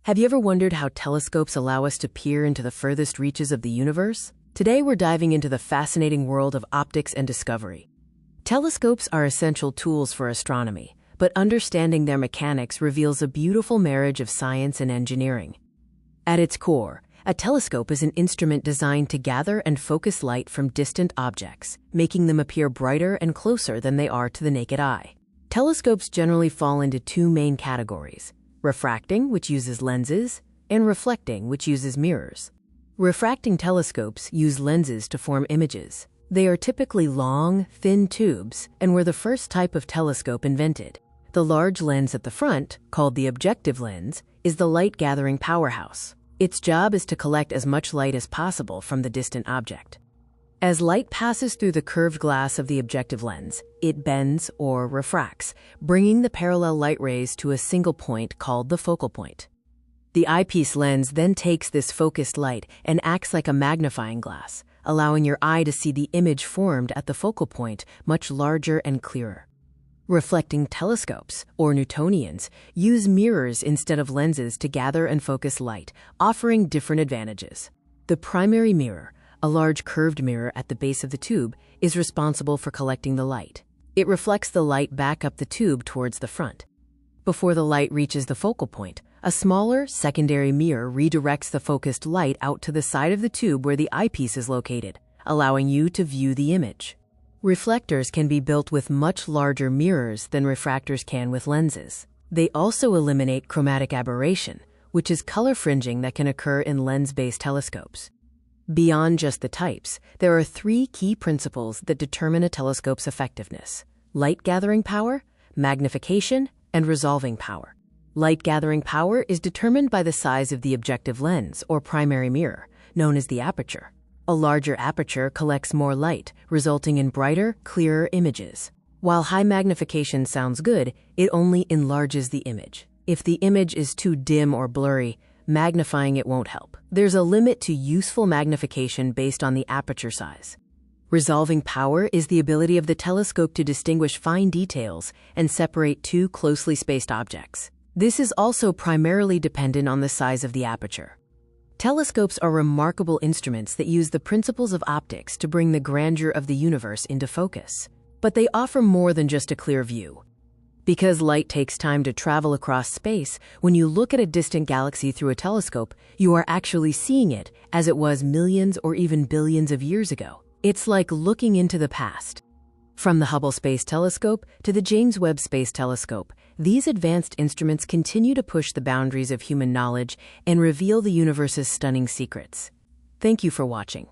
Have you ever wondered how telescopes allow us to peer into the furthest reaches of the universe? Today we're diving into the fascinating world of optics and discovery. Telescopes are essential tools for astronomy, but understanding their mechanics reveals a beautiful marriage of science and engineering. At its core, a telescope is an instrument designed to gather and focus light from distant objects, making them appear brighter and closer than they are to the naked eye. Telescopes generally fall into two main categories: refracting, which uses lenses, and reflecting, which uses mirrors. Refracting telescopes use lenses to form images. They are typically long, thin tubes and were the first type of telescope invented. The large lens at the front, called the objective lens, is the light-gathering powerhouse. Its job is to collect as much light as possible from the distant object. As light passes through the curved glass of the objective lens, it bends or refracts, bringing the parallel light rays to a single point called the focal point. The eyepiece lens then takes this focused light and acts like a magnifying glass, allowing your eye to see the image formed at the focal point much larger and clearer. Reflecting telescopes, or Newtonians, use mirrors instead of lenses to gather and focus light, offering different advantages. The primary mirror, a large curved mirror at the base of the tube, is responsible for collecting the light. It reflects the light back up the tube towards the front. Before the light reaches the focal point, a smaller secondary mirror redirects the focused light out to the side of the tube where the eyepiece is located, allowing you to view the image. Reflectors can be built with much larger mirrors than refractors can with lenses. They also eliminate chromatic aberration, which is color fringing that can occur in lens-based telescopes. Beyond just the types, there are three key principles that determine a telescope's effectiveness: light-gathering power, magnification, and resolving power. Light-gathering power is determined by the size of the objective lens, or primary mirror, known as the aperture. A larger aperture collects more light, resulting in brighter, clearer images. While high magnification sounds good, it only enlarges the image. If the image is too dim or blurry, magnifying it won't help. There's a limit to useful magnification based on the aperture size. Resolving power is the ability of the telescope to distinguish fine details and separate two closely spaced objects. This is also primarily dependent on the size of the aperture. Telescopes are remarkable instruments that use the principles of optics to bring the grandeur of the universe into focus. But they offer more than just a clear view. Because light takes time to travel across space, when you look at a distant galaxy through a telescope, you are actually seeing it as it was millions or even billions of years ago. It's like looking into the past. From the Hubble Space Telescope to the James Webb Space Telescope, these advanced instruments continue to push the boundaries of human knowledge and reveal the universe's stunning secrets. Thank you for watching.